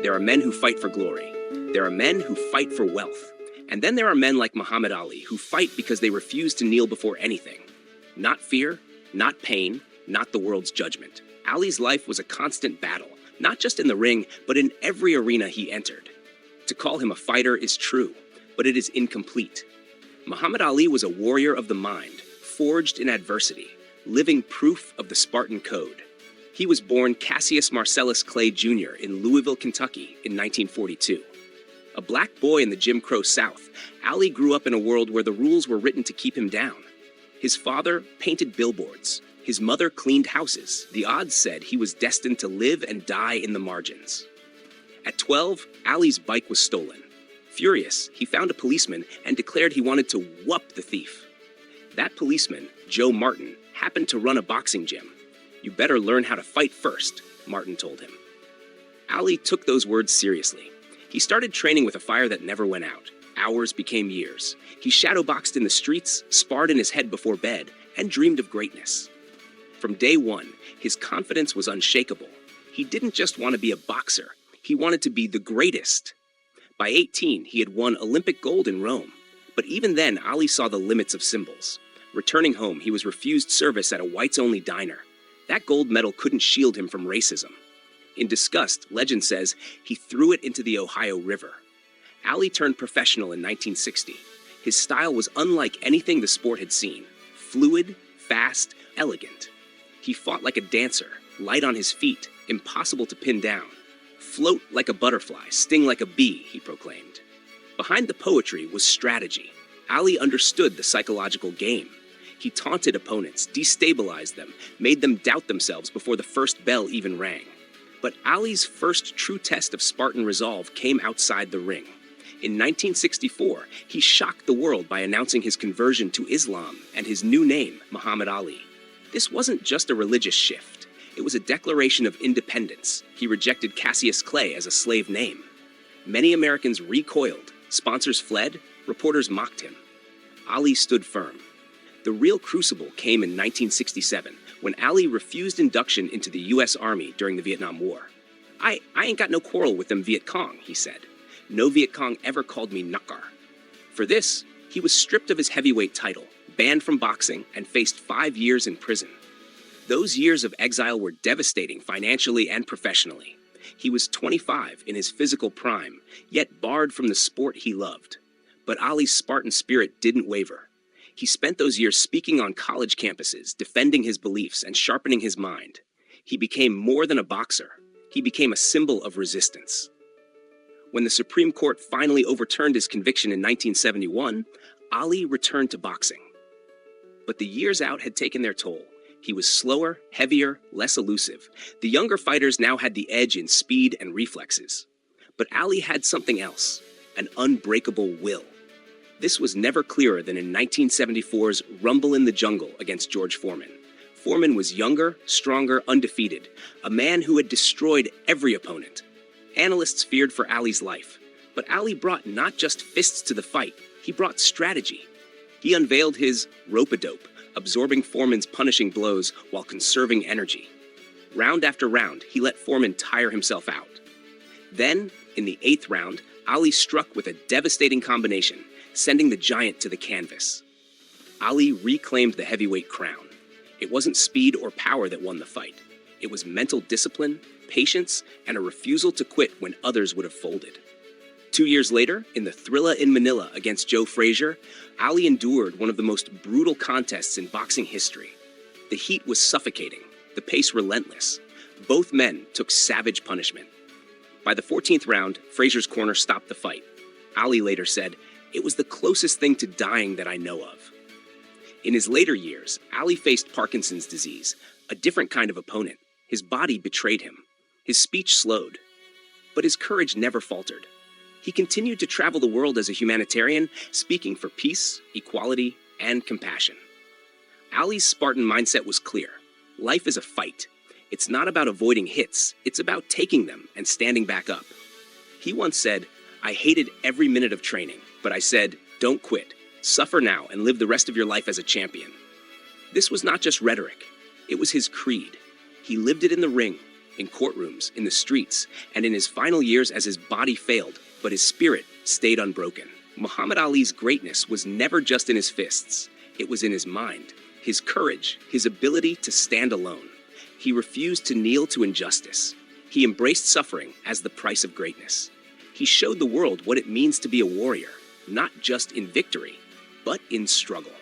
There are men who fight for glory. There are men who fight for wealth. And then there are men like Muhammad Ali who fight because they refuse to kneel before anything. Not fear, not pain, not the world's judgment. Ali's life was a constant battle, not just in the ring, but in every arena he entered. To call him a fighter is true, but it is incomplete. Muhammad Ali was a warrior of the mind, forged in adversity, living proof of the Spartan code. He was born Cassius Marcellus Clay Jr. in Louisville, Kentucky in 1942. A black boy in the Jim Crow South, Ali grew up in a world where the rules were written to keep him down. His father painted billboards. His mother cleaned houses. The odds said he was destined to live and die in the margins. At 12, Ali's bike was stolen. Furious, he found a policeman and declared he wanted to whup the thief. That policeman, Joe Martin, happened to run a boxing gym. "You better learn how to fight first," Martin told him. Ali took those words seriously. He started training with a fire that never went out. Hours became years. He shadowboxed in the streets, sparred in his head before bed, and dreamed of greatness. From day one, his confidence was unshakable. He didn't just want to be a boxer. He wanted to be the greatest. By 18, he had won Olympic gold in Rome. But even then, Ali saw the limits of symbols. Returning home, he was refused service at a whites-only diner. That gold medal couldn't shield him from racism. In disgust, legend says, he threw it into the Ohio River. Ali turned professional in 1960. His style was unlike anything the sport had seen. Fluid, fast, elegant. He fought like a dancer, light on his feet, impossible to pin down. "Float like a butterfly, sting like a bee," he proclaimed. Behind the poetry was strategy. Ali understood the psychological game. He taunted opponents, destabilized them, made them doubt themselves before the first bell even rang. But Ali's first true test of Spartan resolve came outside the ring. In 1964, he shocked the world by announcing his conversion to Islam and his new name, Muhammad Ali. This wasn't just a religious shift. It was a declaration of independence. He rejected Cassius Clay as a slave name. Many Americans recoiled. Sponsors fled. Reporters mocked him. Ali stood firm. The real crucible came in 1967, when Ali refused induction into the U.S. Army during the Vietnam War. I ain't got no quarrel with them Viet Cong," he said. "No Viet Cong ever called me Nakar." For this, he was stripped of his heavyweight title, banned from boxing, and faced 5 years in prison. Those years of exile were devastating financially and professionally. He was 25 in his physical prime, yet barred from the sport he loved. But Ali's Spartan spirit didn't waver. He spent those years speaking on college campuses, defending his beliefs, and sharpening his mind. He became more than a boxer. He became a symbol of resistance. When the Supreme Court finally overturned his conviction in 1971, Ali returned to boxing. But the years out had taken their toll. He was slower, heavier, less elusive. The younger fighters now had the edge in speed and reflexes. But Ali had something else, an unbreakable will. This was never clearer than in 1974's Rumble in the Jungle against George Foreman. Foreman was younger, stronger, undefeated, a man who had destroyed every opponent. Analysts feared for Ali's life, but Ali brought not just fists to the fight, he brought strategy. He unveiled his rope-a-dope, absorbing Foreman's punishing blows while conserving energy. Round after round, he let Foreman tire himself out. Then, in the 8th round, Ali struck with a devastating combination, sending the giant to the canvas. Ali reclaimed the heavyweight crown. It wasn't speed or power that won the fight. It was mental discipline, patience, and a refusal to quit when others would have folded. 2 years later, in the Thrilla in Manila against Joe Frazier, Ali endured one of the most brutal contests in boxing history. The heat was suffocating, the pace relentless. Both men took savage punishment. By the 14th round, Frazier's corner stopped the fight. Ali later said, "It was the closest thing to dying that I know of." In his later years, Ali faced Parkinson's disease, a different kind of opponent. His body betrayed him. His speech slowed. But his courage never faltered. He continued to travel the world as a humanitarian, speaking for peace, equality, and compassion. Ali's Spartan mindset was clear. Life is a fight. It's not about avoiding hits. It's about taking them and standing back up. He once said, "I hated every minute of training, but I said, don't quit. Suffer now and live the rest of your life as a champion." This was not just rhetoric. It was his creed. He lived it in the ring. in courtrooms, in the streets, and in his final years as his body failed, but his spirit stayed unbroken. Muhammad Ali's greatness was never just in his fists. It was in his mind, his courage, his ability to stand alone. He refused to kneel to injustice. He embraced suffering as the price of greatness. He showed the world what it means to be a warrior, not just in victory, but in struggle.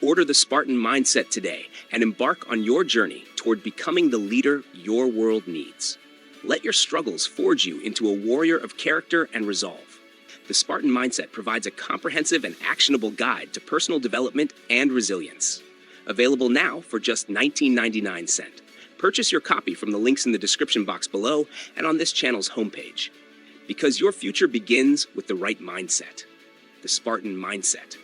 Order the Spartan Mindset today and embark on your journey toward becoming the leader your world needs. Let your struggles forge you into a warrior of character and resolve. The Spartan Mindset provides a comprehensive and actionable guide to personal development and resilience. Available now for just $19.99. Purchase your copy from the links in the description box below and on this channel's homepage. Because your future begins with the right mindset. The Spartan Mindset.